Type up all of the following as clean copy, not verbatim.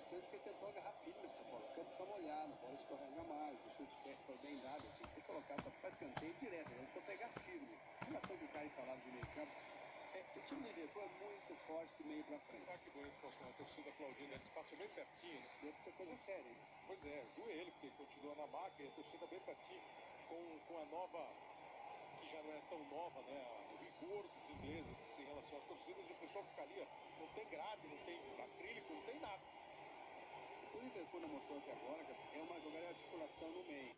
interessante que ele tentou agarrar firme essa bola. O campo está molhado, a bola escorrega mais, o chute foi bem dado, tinha que ter colocado para escanteio direto, ele tentou pegar firme. Em relação que o Caio falava de meio campo, o time do Liverpool é muito forte do meio para frente. Ah, que bonito, a torcida aplaudindo, eles passam bem pertinho, né? Deve ser coisa séria, hein? Pois é, joelho, porque ele continua na maca e a torcida bem pertinho, com a nova, que já não é tão nova, né? O rigor dos ingleses em relação às torcidas, e o pessoal fica ali, ó, não tem grade, não tem acrílico, não tem nada. O Liverpool não mostrou até agora, é uma jogada de articulação no meio.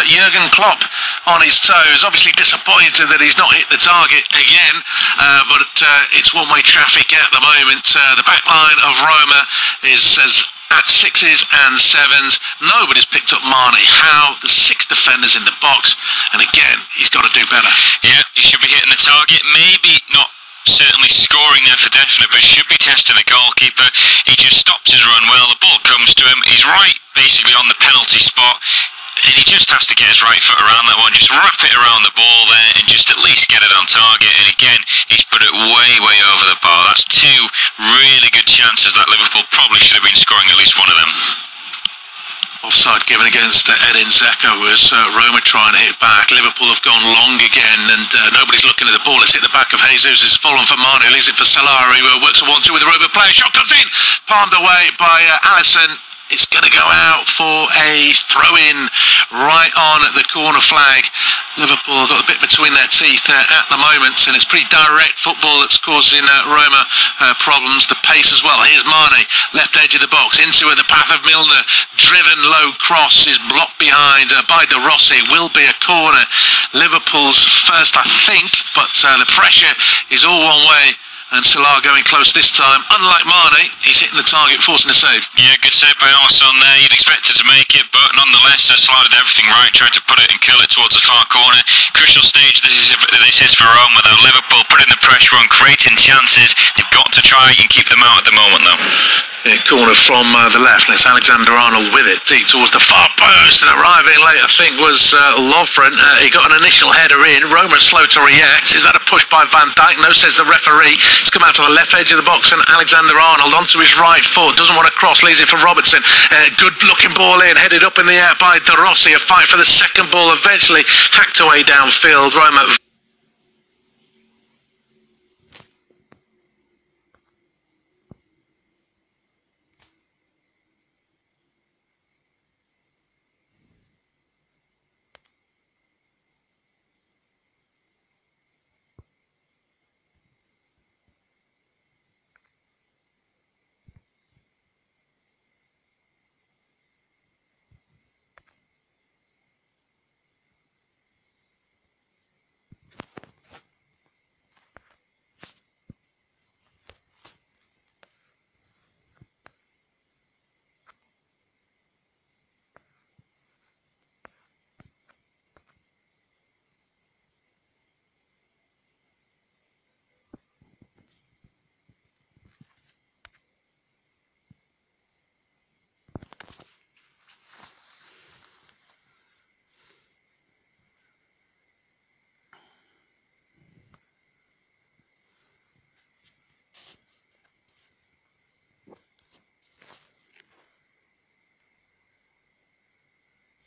Jurgen Klopp on his toes. Obviously disappointed that he's not hit the target again, but it's one-way traffic at the moment. The back line of Roma is at 6s and 7s. Nobody's picked up Mane. How? The 6 defenders in the box, and again, he's got to do better. Yeah, he should be hitting the target. Maybe not certainly scoring there for definite, but should be testing the goalkeeper. He just stops his run well. The ball comes to him. He's right basically on the penalty spot, and he just has to get his right foot around that one, just wrap it around the ball there and just at least get it on target. And again, he's put it way over the bar. That's 2 really good chances that Liverpool probably should have been scoring at least one of them. Offside given against Edin Dzeko as Roma trying to hit back. Liverpool have gone long again, and nobody's looking at the ball. It's hit the back of Jesus. It's fallen for Mane, leaves it for Solari, who works a 1-2 with the Roma player. Shot comes in, palmed away by Alisson. It's going to go out for a throw-in right on the corner flag. Liverpool got a bit between their teeth at the moment, and it's pretty direct football that's causing Roma problems. The pace as well. Here's Mane, left edge of the box, into the path of Milner. Driven low cross is blocked behind by De Rossi. Will be a corner. Liverpool's first, I think, but the pressure is all one way. And Salah going close this time. Unlike Mane, he's hitting the target, forcing a save. Yeah, good save by Alisson there. You'd expect it to make it, but nonetheless, Salah did everything right, tried to put it and curl it towards the far corner. Crucial stage this is for Roma, though. Liverpool putting the pressure on, creating chances. They've got to try and keep them out at the moment, though. Yeah, corner from the left, and it's Alexander-Arnold with it, deep towards the far post, and arriving late, I think, was Lovren. He got an initial header in. Roma slow to react. Is that a push by Van Dijk? No, says the referee. It's come out to the left edge of the box, and Alexander-Arnold onto his right foot. Doesn't want to cross, leaves it for Robertson. Good looking ball in, headed up in the air by De Rossi. A fight for the second ball, eventually hacked away downfield. Roma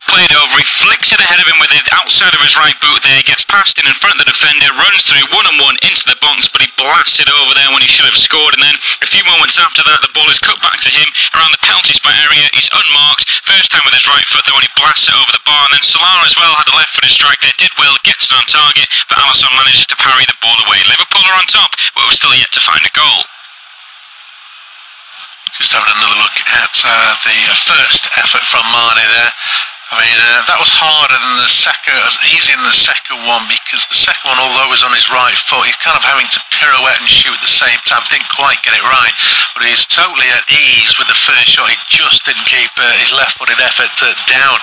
played over, he flicks it ahead of him with the outside of his right boot there, gets past in front of the defender, runs through one-on-one into the box, but he blasts it over there when he should have scored, and then a few moments after that the ball is cut back to him around the penalty spot area. He's unmarked, first time with his right foot though, and he blasts it over the bar, and then Salah as well had a left-footed strike there, did well, gets it on target, but Alisson manages to parry the ball away. Liverpool are on top, but we're still yet to find a goal. just having another look at the first effort from Mane there. I mean, that was harder than the second, as easy in the second one, because the second one, although it was on his right foot, he's kind of having to pirouette and shoot at the same time. Didn't quite get it right, but he's totally at ease with the first shot. He just didn't keep his left-footed effort down.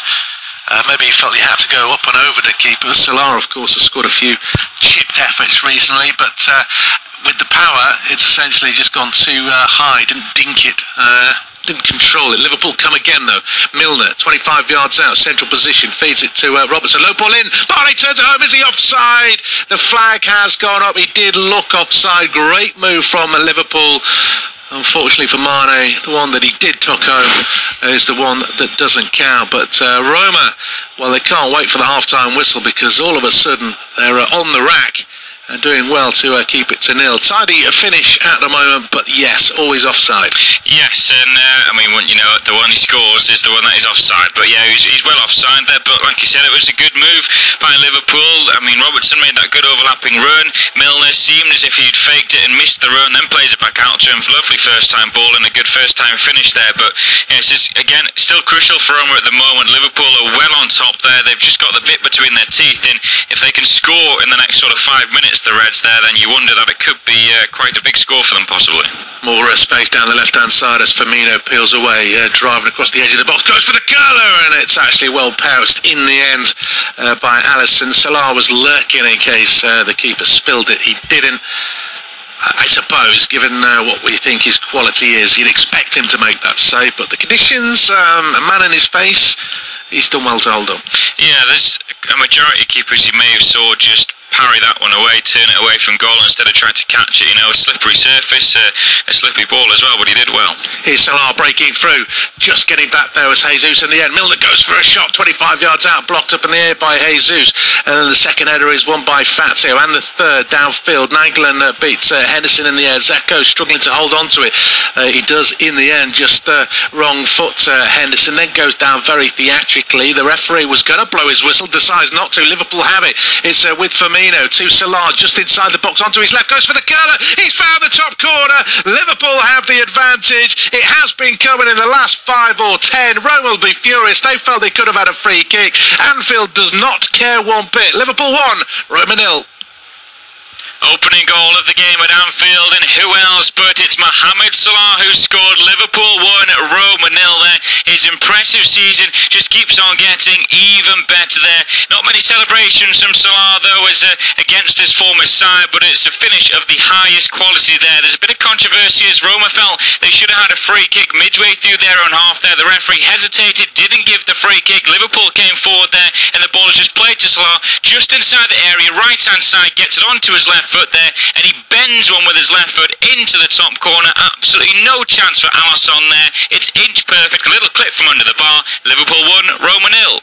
Maybe he felt he had to go up and over the keeper. Salah, of course, has scored a few chipped efforts recently, but with the power, it's essentially just gone too high. Didn't dink it. Didn't control it. Liverpool come again though. Milner, 25 yards out, central position, feeds it to Robertson. Low ball in. Mane turns it home. Is he offside? The flag has gone up. He did look offside. Great move from Liverpool. Unfortunately for Mane, the one that he did tuck home is the one that doesn't count. But Roma, well, they can't wait for the half-time whistle, because all of a sudden they're on the rack. doing well to keep it to 0. Tidy finish at the moment, but yes, always offside. Yes, and I mean, you know, the one he scores is the one that is offside. But yeah, he's well offside there. But like you said, it was a good move by Liverpool. I mean, Robertson made that good overlapping run. Milner seemed as if he'd faked it and missed the run, then plays it back out to him. Lovely first-time ball and a good first-time finish there. But yeah, it's just, again, still crucial for Roma at the moment. Liverpool are well on top there. They've just got the bit between their teeth. And if they can score in the next sort of 5 minutes, the Reds there, then you wonder that it could be quite a big score for them, possibly. More space down the left-hand side as Firmino peels away, driving across the edge of the box, goes for the curler, and it's actually well pounced in the end by Alisson. Salah was lurking in case the keeper spilled it. He didn't. I suppose, given what we think his quality is, you'd expect him to make that save, but the conditions, a man in his face, he's done well to hold up. Yeah, there's a majority of keepers you may have saw just parry that one away, turn it away from goal instead of trying to catch it. You know, a slippery surface, a slippy ball as well, but he did well. Here's Salah breaking through, just getting back there was Jesus in the end. Milner goes for a shot, 25 yards out, blocked up in the air by Jesus, and then the second header is won by Fazio, and the third downfield. Nainggolan beats Henderson in the air. Zeko struggling to hold on to it. He does in the end, just wrong foot. Henderson then goes down very theatrically. The referee was going to blow his whistle, decides not to. Liverpool have it. It's with Firmino to Salah, just inside the box, onto his left, goes for the curler. He's found the top corner. Liverpool have the advantage. It has been coming in the last 5 or 10. Roma will be furious. They felt they could have had a free kick. Anfield does not care one bit. Liverpool 1, Roma 0. Opening goal of the game at Anfield, and who else but it's Mohamed Salah who scored. Liverpool 1, Roma 0 there. His impressive season just keeps on getting even better there. Not many celebrations from Salah though as against his former side, but it's a finish of the highest quality there. There's a bit of controversy as Roma felt they should have had a free kick midway through their own half there. The referee hesitated, didn't give the free kick. Liverpool came forward there, and the ball is just played to Salah just inside the area, right hand side, gets it onto his left foot there, and he bends one with his left foot into the top corner. Absolutely no chance for Alisson there. It's inch perfect, a little clip from under the bar. Liverpool 1, Roma 0.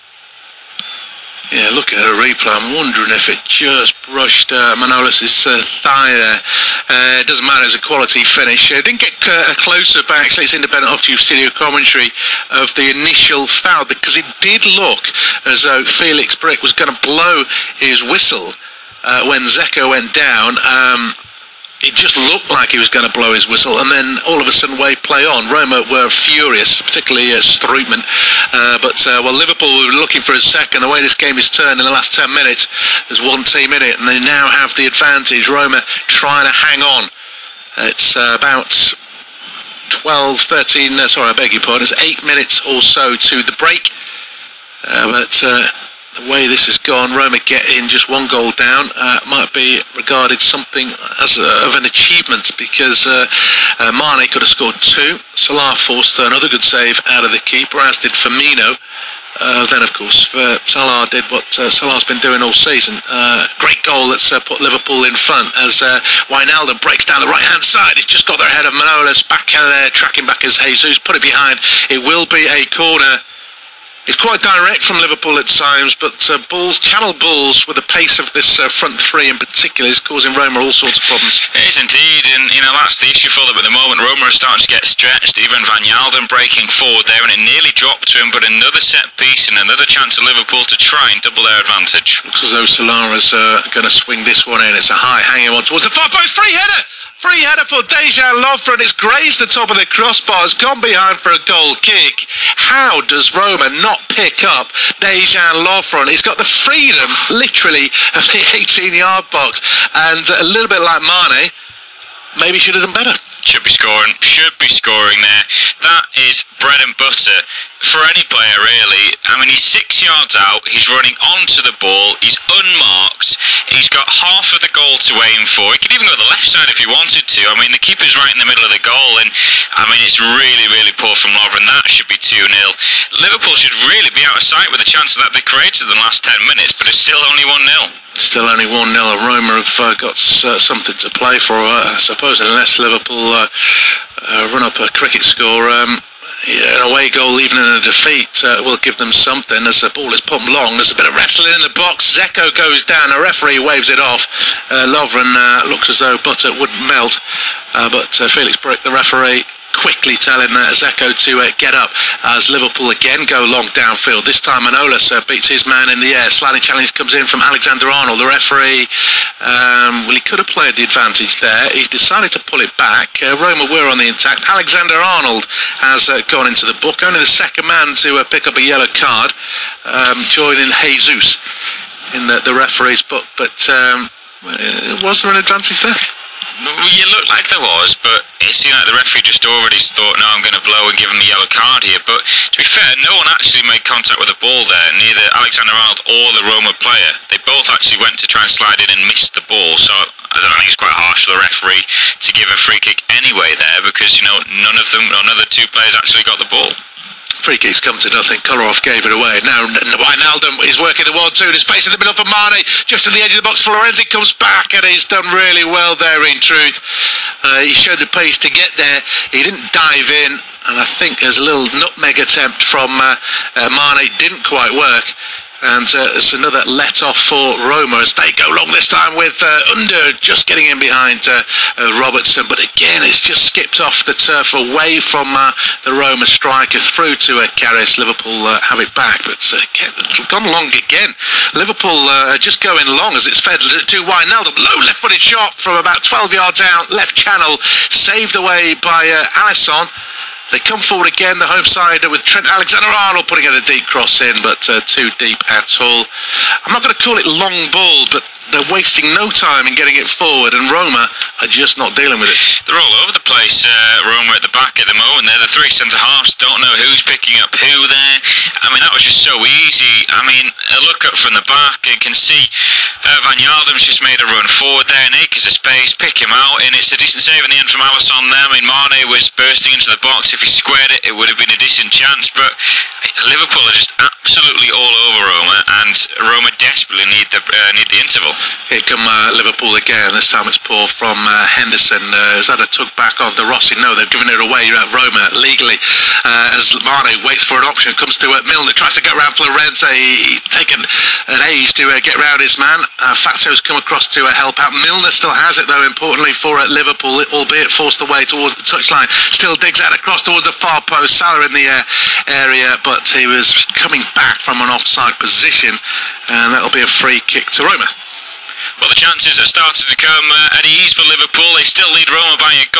Yeah, looking at a replay, I'm wondering if it just brushed Manolis' thigh there. It doesn't matter, it's a quality finish. Didn't get a close-up, actually, it's independent of studio commentary of the initial foul, because it did look as though Felix Brick was going to blow his whistle when Zeko went down. It just looked like he was going to blow his whistle, and then all of a sudden Wade play on. Roma were furious, particularly Strootman. But Liverpool were looking for a second. The way this game is turned in the last 10 minutes, there's one team in it, and they now have the advantage. Roma trying to hang on. It's about 12, 13, sorry, I beg your pardon. It's 8 minutes or so to the break. The way this has gone, Roma get in just 1 goal down, might be regarded something as of an achievement, because Mane could have scored 2. Salah forced another good save out of the keeper, as did Firmino. Then, of course, Salah did what Salah's been doing all season. Great goal that's put Liverpool in front as Wijnaldum breaks down the right-hand side. He's just got their head of Manolis back there, tracking back as Jesus, put it behind. It will be a corner. It's quite direct from Liverpool at times, but channel balls with the pace of this front three in particular is causing Roma all sorts of problems. It is indeed, and that's the issue for them at the moment. Roma are starting to get stretched. Even Wijnaldum breaking forward there, and it nearly dropped to him, but another set piece and another chance for Liverpool to try and double their advantage. Looks as though Solara's going to swing this one in. It's a high hanging one towards the far post. Free header! Free header for Dejan Lovren. It's grazed the top of the crossbar. It's gone behind for a goal kick. How does Roma not pick up Dejan Lovren? He's got the freedom, literally, of the 18-yard box. And a little bit like Mane, maybe should have done better. Should be scoring there. That is bread and butter for any player, really. I mean, he's 6 yards out, he's running onto the ball, he's unmarked, he's got half of the goal to aim for. He could even go to the left side if he wanted to. I mean, the keeper's right in the middle of the goal, and I mean, it's really, really poor from Lovren. That should be 2-0. Liverpool should really be out of sight with the chances that they created in the last 10 minutes, but it's still only 1-0. Still only 1-0. Roma have got something to play for, I suppose, unless Liverpool run up a cricket score. an away goal, even in a defeat, will give them something. As the ball is pumped long, there's a bit of wrestling in the box. Zeko goes down, a referee waves it off. Lovren looks as though butter would melt, but Felix Brook, the referee, quickly telling Zeko to get up as Liverpool again go long downfield. This time Manolas beats his man in the air. Sliding challenge comes in from Alexander-Arnold. The referee, well, he could have played the advantage there. He decided to pull it back. Roma were on the attack. Alexander-Arnold has gone into the book. Only the second man to pick up a yellow card, joining Jesus in the referee's book. But was there an advantage there? You look like there was, but it seemed like the referee just already thought, no, I'm going to blow and give him a yellow card here. But to be fair, no one actually made contact with the ball there, neither Alexander-Arnold or the Roma player. They both actually went to try and slide in and missed the ball, so I don't think it's quite harsh for the referee to give a free kick anyway there, because, none of the two players actually got the ball. Free kicks come to nothing. Kolarov gave it away. Now Wijnaldum is working the 1-2. The space in the middle for Mane. Just to the edge of the box. Florenzi comes back and he's done really well there in truth. He showed the pace to get there. He didn't dive in. And I think there's a little nutmeg attempt from Mane. Didn't quite work. And it's another let-off for Roma as they go long this time with Under just getting in behind Robertson. But again, it's just skipped off the turf away from the Roma striker through to Karras. Liverpool have it back, but again, it's gone long again. Liverpool just going long as it's fed to Wijnaldum. Low left-footed shot from about 12 yards out, left channel, saved away by Alisson. They come forward again, the home side, with Trent Alexander-Arnold putting in a deep cross in, but too deep at all. I'm not going to call it long ball, but they're wasting no time in getting it forward, and Roma are just not dealing with it. They're all over the place, Roma at the back at the moment. They're the three centre-halves, don't know who's picking up who there. I mean, that was just so easy. I mean, a look up from the back and can see Wijnaldum's just made a run forward there, and acres of space, pick him out, and it's a decent save in the end from Alisson there. I mean, Mane was bursting into the box. If he squared it, it would have been a decent chance, but Liverpool are just absolutely all over Roma, and Roma desperately need the interval. Here come Liverpool again. This time it's poor from Henderson. Is that a tug back on De Rossi? No, they've given it away at Roma legally. As Mane waits for an option, comes to Milner, tries to get around Florenzi. He's taken an age to get round his man. Fatso's come across to help out. Milner still has it though, importantly for Liverpool, albeit forced away towards the touchline. Still digs out across towards the far post. Salah in the area, but he was coming back from an offside position, and that'll be a free kick to Roma. Well, the chances have started to come at ease for Liverpool. They still lead Roma by 1-0,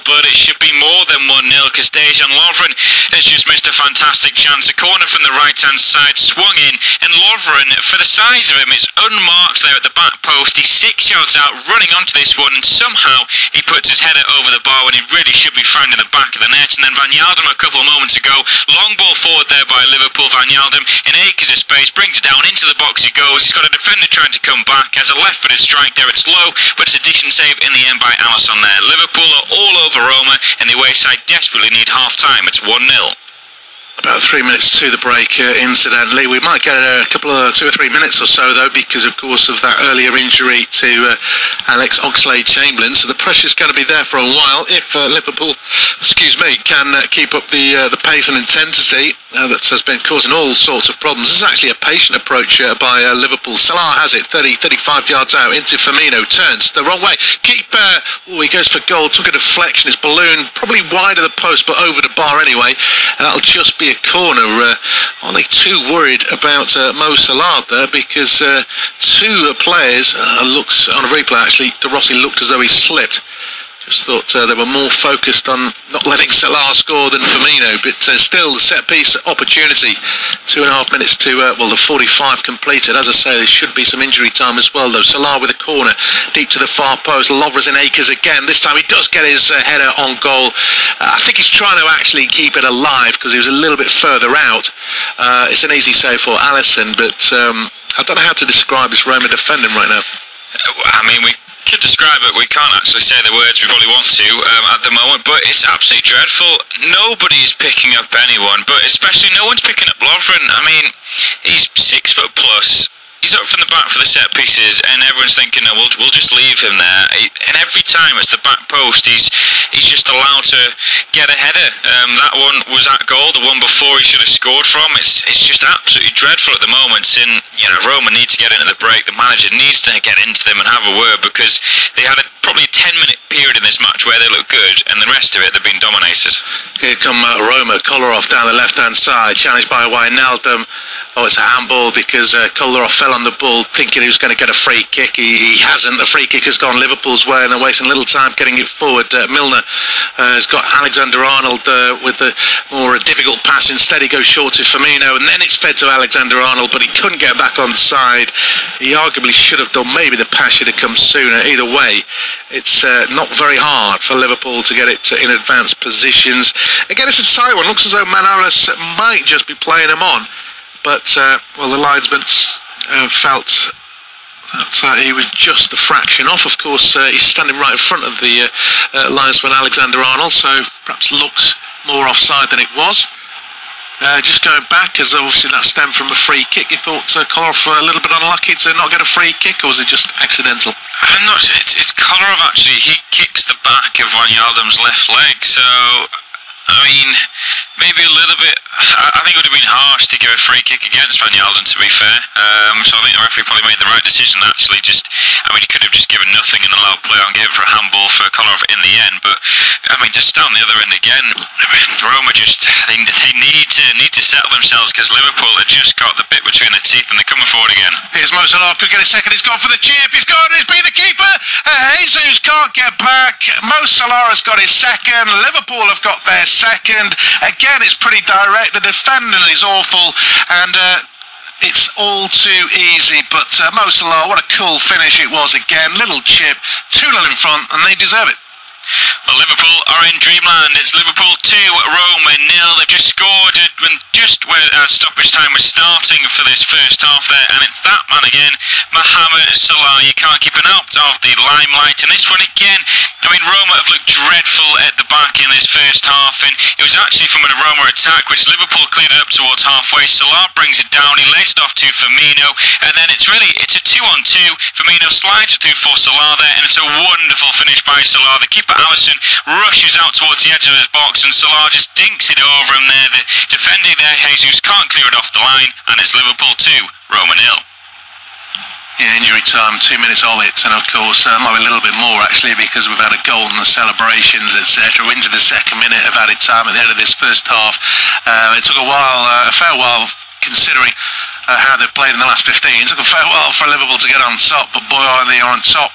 but it should be more than 1-0 because Dejan Lovren has just missed a fantastic chance. A corner from the right-hand side swung in, and Lovren, for the size of him, it's unmarked there at the back post. He's 6 yards out, running onto this one, and somehow he puts his header over the bar when he really should be found in the back of the net. And then Wijnaldum a couple of moments ago, long ball forward there by Liverpool. Wijnaldum in acres of space, brings it down into the box he goes. He's got a defender trying to come back, has a left-footed strike there. It's low, but it's a decent save in the end by Alisson there. Liverpool are all over Roma, and the away side desperately need half-time. It's 1-0. About 3 minutes to the break, incidentally. We might get a couple of 2 or 3 minutes or so, though, because, of course, of that earlier injury to Alex Oxlade-Chamberlain. So the pressure's going to be there for a while if Liverpool, can keep up the pace and intensity that has been causing all sorts of problems. This is actually a patient approach by Liverpool. Salah has it, 35 yards out into Firmino, turns the wrong way. Keeper, he goes for goal, took a deflection. His balloon probably wide of the post, but over the bar anyway. And that'll just be a corner. Are they too worried about Mo Salah there? Because two players looks on a replay actually. De Rossi looked as though he slipped. Just thought they were more focused on not letting Salah score than Firmino, but still the set piece opportunity. 2.5 minutes to the 45 completed. As I say, there should be some injury time as well though. Salah with a corner deep to the far post. Lovren's in acres again. This time he does get his header on goal. I think he's trying to actually keep it alive because he was a little bit further out. It's an easy save for Alisson, but I don't know how to describe this Roma defending right now. I mean, we could describe it. We can't actually say the words we probably want to at the moment, but it's absolutely dreadful. Nobody is picking up anyone, but especially no one's picking up Lovren. I mean, he's 6 foot plus. He's up from the back for the set pieces, and everyone's thinking, no, we'll just leave him there. And every time it's the back post, he's he's just allowed to get a header. That one was at goal, the one before he should have scored from. It's just absolutely dreadful at the moment, and Roma need to get into the break. The manager needs to get into them and have a word, because they had probably a 10-minute period in this match where they looked good, and the rest of it they've been dominated. Here come Roma. Kolarov down the left-hand side, challenged by Wijnaldum. Oh, it's a handball because Kolarov fell on the ball thinking he was going to get a free kick. He hasn't. The free kick has gone Liverpool's way, and they're wasting a little time getting it forward. Milner has got Alexander-Arnold with the more difficult pass. Instead he goes short to Firmino, and then it's fed to Alexander-Arnold, but he couldn't get back on side. He arguably should have done. Maybe the pass should have come sooner. Either way, it's not very hard for Liverpool to get it in advanced positions. Again, it's a tight one. Looks as though Manolas might just be playing him on, but well, the linesman felt that he was just a fraction off. Of course, he's standing right in front of the linesman Alexander-Arnold, so perhaps looks more offside than it was. Just going back, as obviously that stemmed from a free kick. You thought Kolarov a little bit unlucky to not get a free kick, or was it just accidental? I'm not sure. It's Kolarov actually. He kicks the back of Wijnaldum's left leg, so I mean, maybe a little bit. I think it would have been harsh to give a free kick against Wijnaldum, to be fair. So I think the referee probably made the right decision. Actually, he could have just given nothing and allowed play on, gave it for a handball for Kolarov in the end. But I mean, just down the other end again, Roma they need to settle themselves, because Liverpool have just got the bit between their teeth and they're coming forward again. Here's Mo Salah, could get a second. He's gone for the chip. He's gone. He's beat the keeper. Jesus can't get back. Mo Salah has got his second. Liverpool have got their second. Again, it's pretty direct. The defending is awful, and it's all too easy. But Mo Salah, what a cool finish it was again. Little chip, 2-0 in front, and they deserve it. Well, Liverpool are in dreamland. It's Liverpool 2, Roma 0. They've just scored when just where stoppage time was starting for this first half there, and it's that man again, Mohamed Salah. You can't keep an out of the limelight, and this one again, I mean, Roma have looked dreadful at the back in this first half, and it was actually from a Roma attack which Liverpool cleared it up towards halfway. Salah brings it down, he lays it off to Firmino, and then it's a 2-on-2. Firmino slides through for Salah there, and it's a wonderful finish by Salah. The keeper Alisson rushes out towards the edge of his box, and Salah just dinks it over him there. The defending there, Jesus, can't clear it off the line, and it's Liverpool 2, Roma 0. Yeah, injury time, 2 minutes of it, and of course might be a little bit more actually, because we've had a goal and the celebrations, etc. Into the second minute of added time at the end of this first half. It took a fair while, considering how they've played in the last 15. It took a fair while for Liverpool to get on top, but boy, are they on top.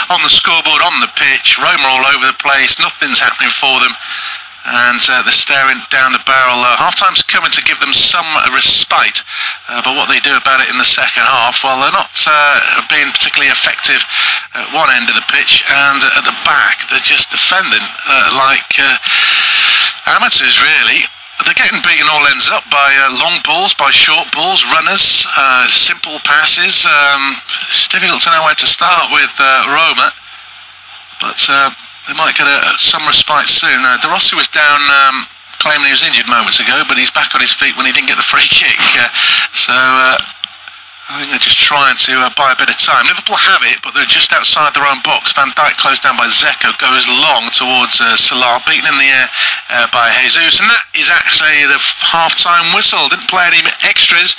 On the scoreboard, on the pitch, Roma all over the place, nothing's happening for them, and they're staring down the barrel. Half-time's coming to give them some respite, but what they do about it in the second half, well, they're not being particularly effective at one end of the pitch, and at the back, they're just defending like amateurs, really. They're getting beaten all ends up by long balls, by short balls, runners, simple passes. It's difficult to know where to start with Roma, but they might get some respite soon. De Rossi was down claiming he was injured moments ago, but he's back on his feet when he didn't get the free kick. So I think they're just trying to buy a bit of time. Liverpool have it, but they're just outside their own box. Van Dijk closed down by Zeko, goes long towards Salah, beaten in the air by Jesus, and that is actually the half-time whistle. Didn't play any extras,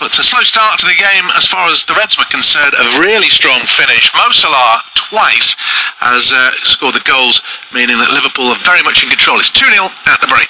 but a slow start to the game as far as the Reds were concerned. A really strong finish. Mo Salah twice has scored the goals, meaning that Liverpool are very much in control. It's 2-0 at the break.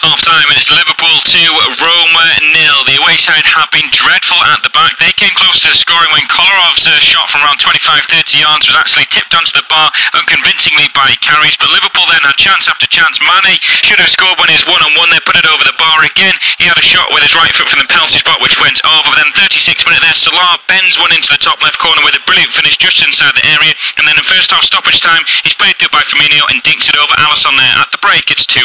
Half-time, and it's Liverpool 2, Roma 0. The away side have been dreadful at the back. They came close to scoring when Kolarov's shot from around 25-30 yards was actually tipped onto the bar unconvincingly by Carries, but Liverpool then had chance after chance. Mane should have scored when he was one-on-one there, put it over the bar again. He had a shot with his right foot from the penalty spot which went over, but then 36 minutes there, Salah bends one into the top left corner with a brilliant finish just inside the area, and then in first half stoppage time, he's played through by Firmino and dinks it over Alisson there. At the break, it's 2-0.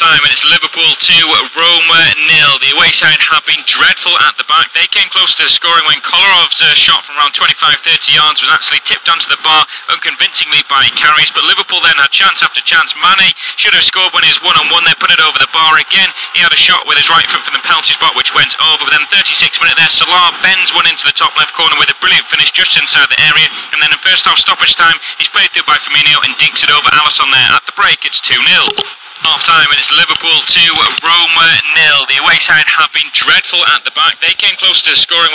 Half-time, and it's Liverpool 2, Roma 0. The away side have been dreadful at the back. They came close to scoring when Kolarov's shot from around 25-30 yards was actually tipped onto the bar unconvincingly by Karius, but Liverpool then had chance after chance. Mane should have scored when he was one-on-one. They put it over the bar again. He had a shot with his right foot from the penalty spot which went over, but then 36 minute there, Salah bends one into the top left corner with a brilliant finish just inside the area, and then in first half stoppage time, he's played through by Firmino and dinks it over Alisson there. At the break, it's 2-0. Half-time, and it's Liverpool 2, Roma 0. The away side have been dreadful at the back. They came close to scoring.